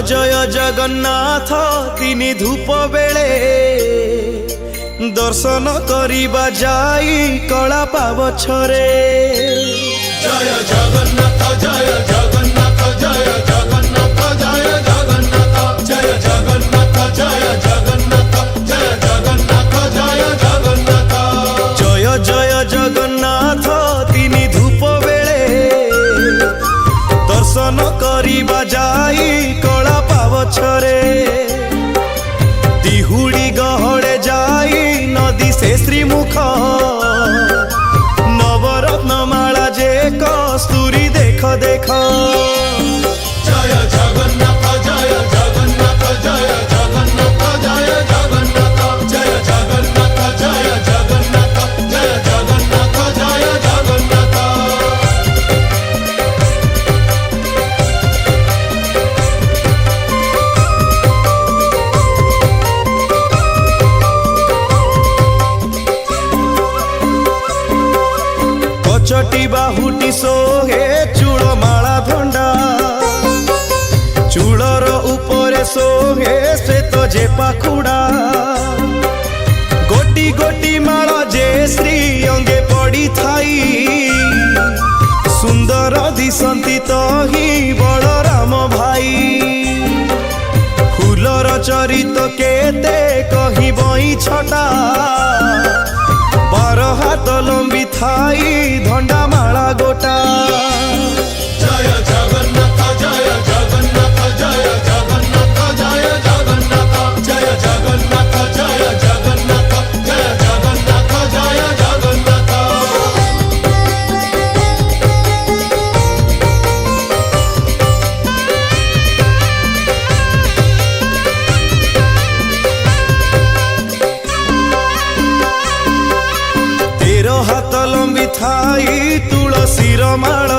जय जगन्नाथ तिनि धूप बेले दर्शन करिबा जाई कला पावछरे। जय जगन्नाथ जय जगन्नाथ जय जगन्नाथ जय जगन्नाथ जय जगन्नाथ जय जगन्नाथ जय जगन्नाथ जय जगन्नाथ। जय जय जगन्नाथ तिनि धूप बेले दर्शन करिबा जाई कला पावछरे। दिहुड़ी गहड़े जाई नदी से श्रीमुख नवरत्नमाला जे कस्तूरी देख देख। जय जगन्नाथ जय जगन्नाथ जय जगन्नाथ जय जगन्नाथ जय जगन्नाथ जय जगन्नाथ जय जगन्नाथ जय जगन्नाथ। चटी बाहुटी सोहे चूड़ माला धंडा चूड़र ऊपर सोहे श्वेत जे पाखुड़ा। गोटी गोटी माला जे श्री अंगे पड़ी थाई सुंदर दिसंती तो ही बलराम भाई। फूलर चरित केते कही बई छटा 12 हाथ लंबी थाई धंडा माला गोटा। जय जगन्नाथ जय जगन्नाथ जय जगन्नाथ जय जगन्नाथ जय जगन्नाथ जय जगन्नाथ जय जगन्नाथ जय जगन्नाथ। हाथ लंबी थाई तुलसीर माल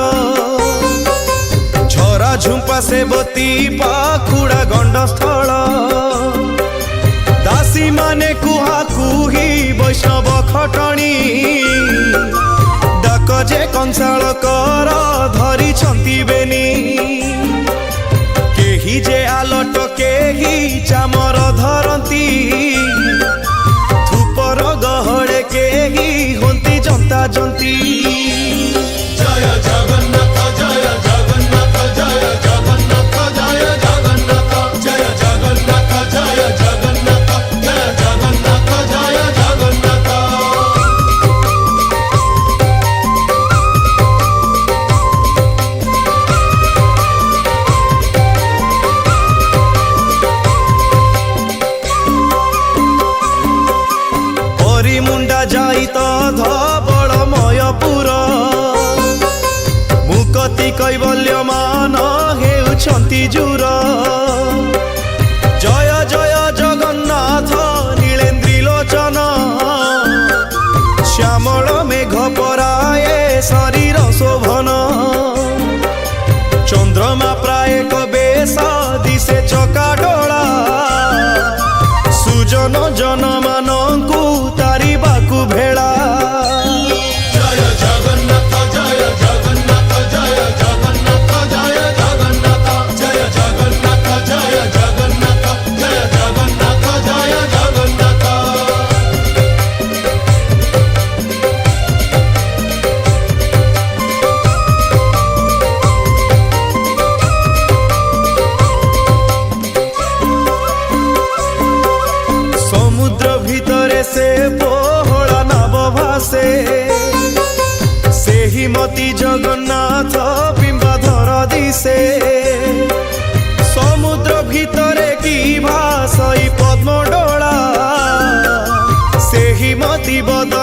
झरा झुंपा सेवती पाखुड़ा गंडस्थल। दासी माने कुहा कुही वैष्णव खटणी डाक जे कंसाल कर धरी छंती बेनी। केही जे आलट केही चामर धरती धूपर गहड़े केही होंती जनता जंती। जय जगन्नाथ जय जगन्नाथ जय जगन्नाथ जय जगन्नाथ जय जगन्नाथ जय जगन्नाथ जय जगन्नाथ जय जगन्नाथ। हरि मुंडा जाई तो धबलमयपुर मुकति कैवल्यमान हेउछंती जुर। जय जय जगन्नाथ नीलेन्द्री लोचन श्यामल मेघ पराए शरीर शोभन। चंद्रमा प्राय कबेश दिशे चका डोला सुजन जनमानंकु तारिबाकु भेड़ा। जय जगन्नाथ जय जगन्नाथ जय जगन्नाथ जय जगन्नाथ जय जगन्नाथ जय जगन्नाथ जय जगन्नाथ जय जगन्नाथ। समुद्र भितरे से पोहड़ा नाव भासे सेही मती जगन्नाथ बिंबाधर दिसे। समुद्र भितरे की भासई पद्म डोला सेही मती बद